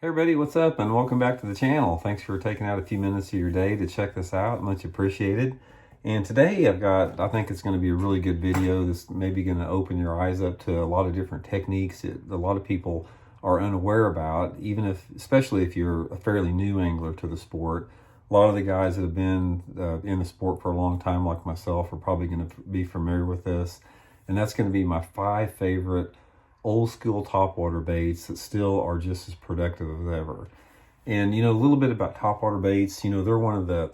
Hey everybody, what's up and welcome back to the channel. Thanks for taking out a few minutes of your day to check this out. Much appreciated. And today I think it's going to be a really good video. This may be going to open your eyes up to a lot of different techniques that a lot of people are unaware about, especially if you're a fairly new angler to the sport. A lot of the guys that have been in the sport for a long time, like myself, are probably going to be familiar with this. And that's going to be my 5 favorite old school topwater baits that still are just as productive as ever. And a little bit about topwater baits, they're one of the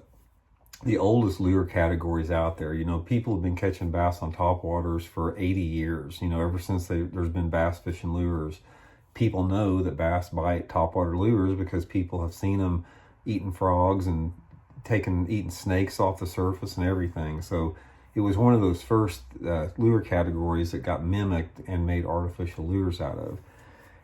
oldest lure categories out there. People have been catching bass on topwaters for 80 years. Ever since there's been bass fishing lures, people know that bass bite topwater lures because people have seen them eating frogs and eating snakes off the surface and everything. So it was one of those first lure categories that got mimicked and made artificial lures out of.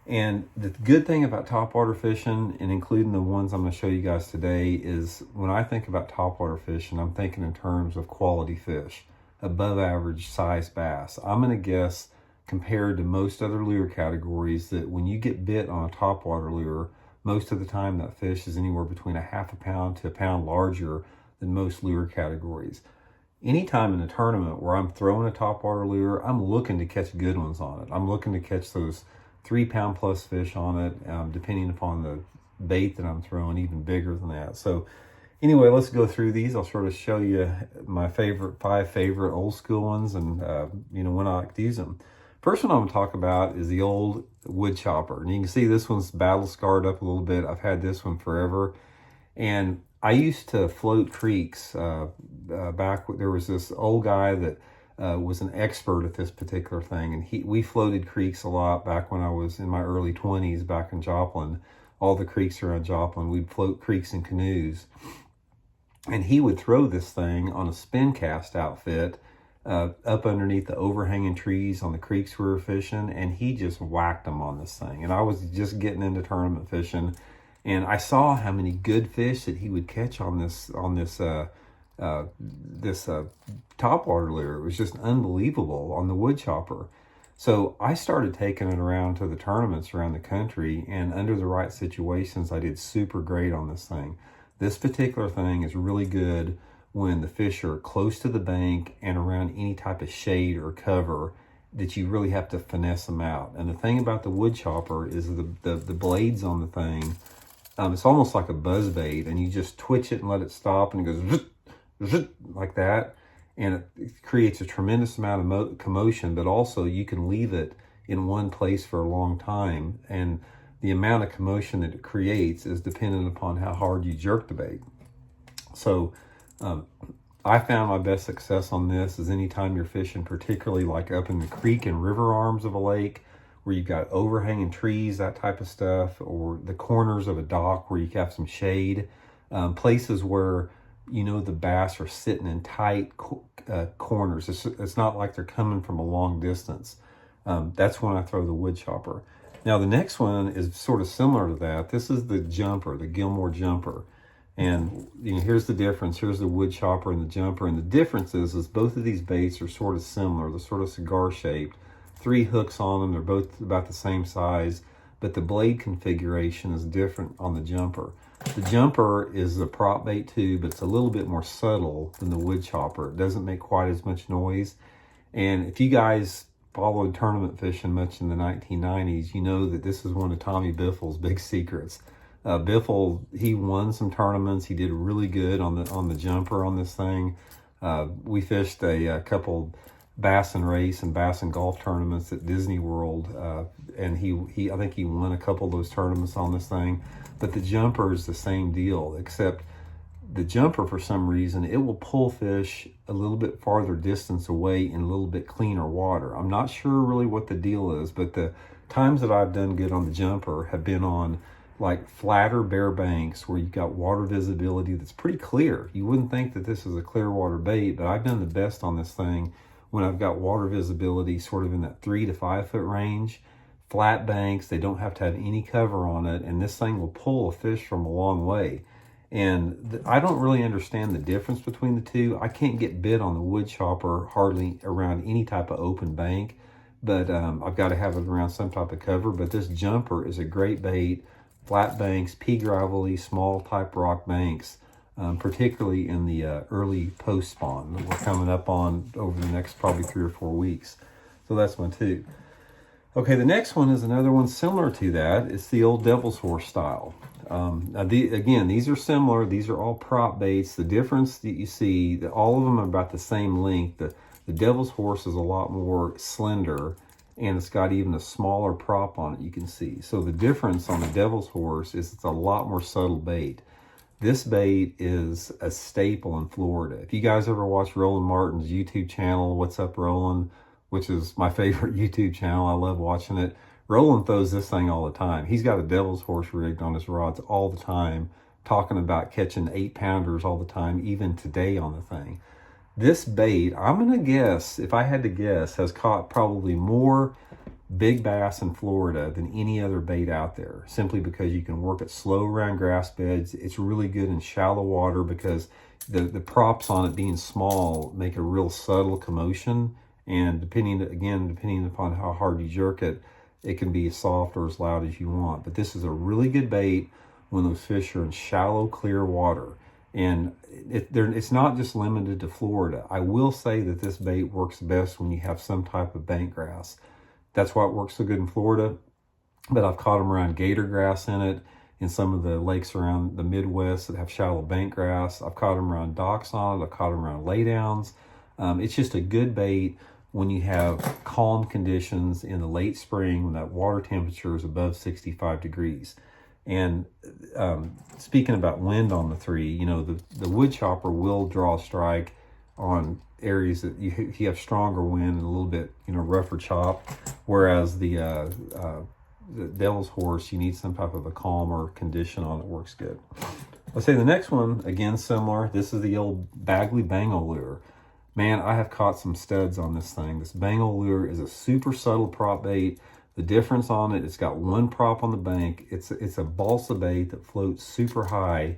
And the good thing about topwater fishing, and including the ones I'm going to show you guys today, is when I think about topwater fishing, I'm thinking in terms of quality fish, above average size bass. I'm going to guess, compared to most other lure categories, that when you get bit on a topwater lure, most of the time that fish is anywhere between a half a pound to a pound larger than most lure categories. Anytime in a tournament where I'm throwing a topwater lure, I'm looking to catch good ones on it. I'm looking to catch those 3-pound plus fish on it, depending upon the bait that I'm throwing, even bigger than that. So anyway, let's go through these. I'll sort of show you my 5 favorite old school ones and when I like to use them. First one I'm going to talk about is the old wood chopper. And you can see this one's battle scarred up a little bit. I've had this one forever. And I used to float creeks back. There was this old guy that was an expert at this particular thing, and we floated creeks a lot back when I was in my early 20s back in Joplin. All the creeks around Joplin, we'd float creeks in canoes, and he would throw this thing on a spin cast outfit up underneath the overhanging trees on the creeks we were fishing, and he just whacked them on this thing. And I was just getting into tournament fishing, and I saw how many good fish that he would catch on this topwater lure. It was just unbelievable on the wood chopper. So I started taking it around to the tournaments around the country, and under the right situations, I did super great on this thing. This particular thing is really good when the fish are close to the bank and around any type of shade or cover that you really have to finesse them out. And the thing about the wood chopper is the blades on the thing, it's almost like a buzz bait, and you just twitch it and let it stop, and it goes zzz, zzz, like that, and it creates a tremendous amount of commotion, but also you can leave it in one place for a long time, and the amount of commotion that it creates is dependent upon how hard you jerk the bait. So I found my best success on this is anytime you're fishing, particularly like up in the creek and river arms of a lake, where you've got overhanging trees, that type of stuff, or the corners of a dock where you have some shade, places where the bass are sitting in tight corners. It's not like they're coming from a long distance. That's when I throw the wood chopper. Now the next one is sort of similar to that. This is the jumper, the Gilmore jumper. And here's the difference. Here's the wood chopper and the jumper. And the difference is both of these baits are sort of similar. They're sort of cigar shaped. 3 hooks on them. They're both about the same size, but the blade configuration is different on the jumper. The jumper is the prop bait too, but it's a little bit more subtle than the wood chopper. It doesn't make quite as much noise. And if you guys followed tournament fishing much in the 1990s, you know that this is one of Tommy Biffle's big secrets. Biffle, he won some tournaments. He did really good on the jumper on this thing. We fished a couple bass and race and bass and golf tournaments at Disney World, and I think he won a couple of those tournaments on this thing. But the jumper is the same deal, except the jumper, for some reason, it will pull fish a little bit farther distance away in a little bit cleaner water. I'm not sure really what the deal is, but the times that I've done good on the jumper have been on like flatter bare banks where you've got water visibility that's pretty clear. You wouldn't think that this is a clear water bait, but I've done the best on this thing when I've got water visibility sort of in that 3 to 5 foot range. Flat banks, they don't have to have any cover on it, and this thing will pull a fish from a long way. And I don't really understand the difference between the two. I can't get bit on the wood chopper hardly around any type of open bank, but I've got to have it around some type of cover. But this jumper is a great bait flat banks, pea gravelly, small type rock banks, particularly in the early post spawn that we're coming up on over the next probably 3 or 4 weeks. So that's one too. Okay, the next one is another one similar to that. It's the old Devil's Horse style. Again, these are similar. These are all prop baits. The difference that you see, that all of them are about the same length. The Devil's Horse is a lot more slender, and it's got even a smaller prop on it, you can see. So the difference on the Devil's Horse is it's a lot more subtle bait. This bait is a staple in Florida. If you guys ever watch Roland Martin's YouTube channel, What's Up Roland, which is my favorite YouTube channel, I love watching it. Roland throws this thing all the time. He's got a Devil's Horse rigged on his rods all the time, talking about catching 8-pounders all the time, even today on the thing. This bait, I'm going to guess, if I had to guess, has caught probably more big bass in Florida than any other bait out there, simply because you can work it slow around grass beds. It's really good in shallow water because the props on it being small make a real subtle commotion, and depending upon how hard you jerk it, it can be as soft or as loud as you want. But this is a really good bait when those fish are in shallow, clear water. And it's not just limited to Florida. I will say that this bait works best when you have some type of bank grass. That's why it works so good in Florida. But I've caught them around gator grass in it, in some of the lakes around the Midwest that have shallow bank grass. I've caught them around docks on it. I've caught them around laydowns. It's just a good bait when you have calm conditions in the late spring when that water temperature is above 65 degrees. And speaking about wind on the three, the wood chopper will draw a strike on areas that you have stronger wind and a little bit, rougher chop. Whereas the Devil's Horse, you need some type of a calmer condition on it. Works good. Let's say the next one, again, similar. This is the old Bagley Bango lure. Man, I have caught some studs on this thing. This Bango lure is a super subtle prop bait. The difference on it, it's got one prop on the bank. It's a balsa bait that floats super high.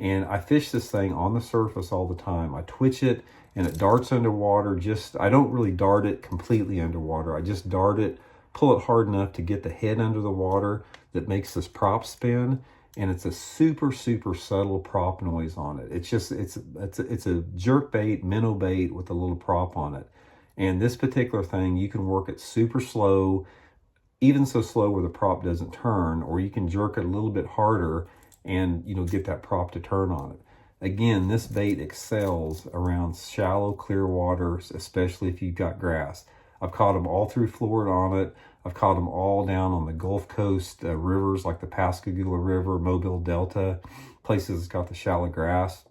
And I fish this thing on the surface all the time. I twitch it and it darts underwater. I don't really dart it completely underwater. I just dart it, pull it hard enough to get the head under the water that makes this prop spin. And it's a super, super subtle prop noise on it. It's a jerk bait, minnow bait with a little prop on it. And this particular thing, you can work it super slow, even so slow where the prop doesn't turn, or you can jerk it a little bit harder and get that prop to turn on it. Again, this bait excels around shallow, clear waters, especially if you've got grass. I've caught them all through Florida on it. I've caught them all down on the Gulf Coast rivers like the Pascagoula River, Mobile Delta, places that's got the shallow grass.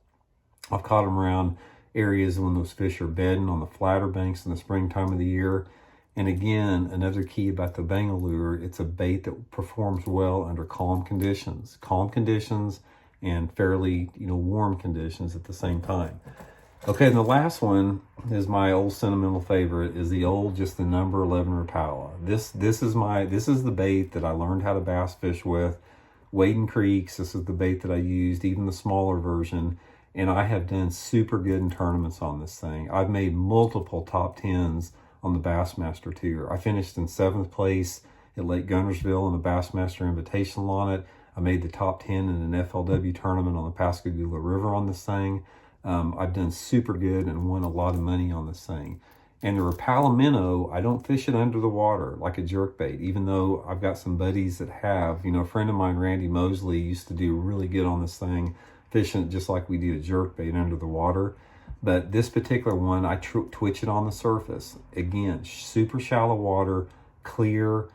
I've caught them around areas when those fish are bedding on the flatter banks in the springtime of the year. And again, another key about the Bango lure, it's a bait that performs well under calm conditions and fairly, warm conditions at the same time. Okay, and the last one is my old sentimental favorite, is the old, just the number 11 Rapala. This is the bait that I learned how to bass fish with. Wading creeks, this is the bait that I used, even the smaller version. And I have done super good in tournaments on this thing. I've made multiple top 10s on the Bassmaster Tour. I finished in 7th place at Lake Guntersville in the Bassmaster Invitational on it. I made the top 10 in an FLW tournament on the Pascagoula River on this thing. I've done super good and won a lot of money on this thing. And the Rapala minnow, I don't fish it under the water like a jerkbait, even though I've got some buddies that have. A friend of mine, Randy Mosley, used to do really good on this thing, fishing it just like we do a jerkbait under the water. But this particular one, I twitch it on the surface. Again, super shallow water, clear,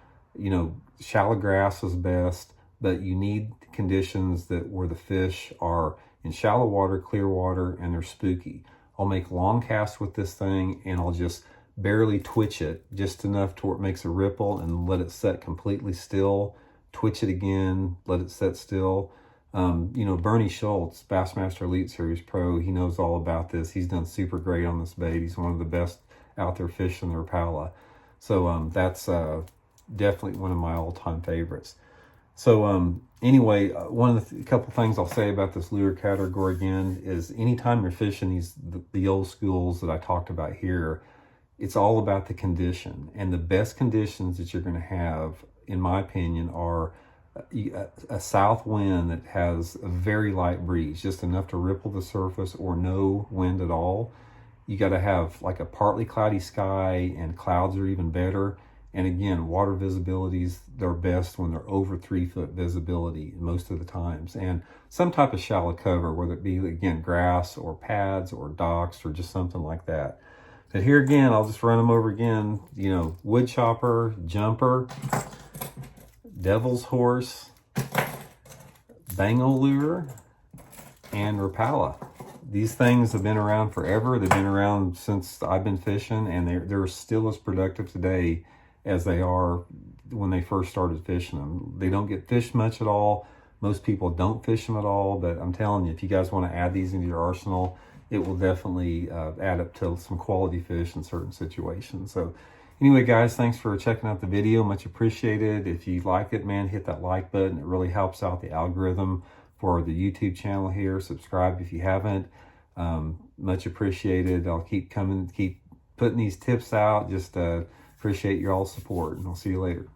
shallow grass is best, but you need conditions where the fish are in shallow water, clear water, and they're spooky. I'll make long casts with this thing and I'll just barely twitch it, just enough to where it makes a ripple, and let it set completely still, twitch it again, let it set still. Bernie Schultz, Bassmaster Elite Series Pro, he knows all about this. He's done super great on this bait. He's one of the best out there fishing the Rapala. So that's definitely one of my all-time favorites. So anyway, couple things I'll say about this lure category again is anytime you're fishing the old schools that I talked about here, it's all about the condition. And the best conditions that you're going to have, in my opinion, are a south wind that has a very light breeze, just enough to ripple the surface, or no wind at all. You got to have like a partly cloudy sky, and clouds are even better. And again, water visibilities, they're best when they're over 3-foot visibility most of the times. And some type of shallow cover, whether it be, again, grass or pads or docks or just something like that. But here again, I'll just run them over again. You know, wood chopper, jumper, devil's horse, bango lure, and Rapala. These things have been around forever. They've been around since I've been fishing, and they're still as productive today as they are when they first started fishing them. They don't get fished much at all. Most people don't fish them at all, but I'm telling you, if you guys want to add these into your arsenal, it will definitely add up to some quality fish in certain situations. So anyway, guys, thanks for checking out the video. Much appreciated. If you like it, man, hit that like button. It really helps out the algorithm for the YouTube channel here. Subscribe if you haven't. Much appreciated. I'll keep putting these tips out. Just appreciate your all support, and I'll see you later.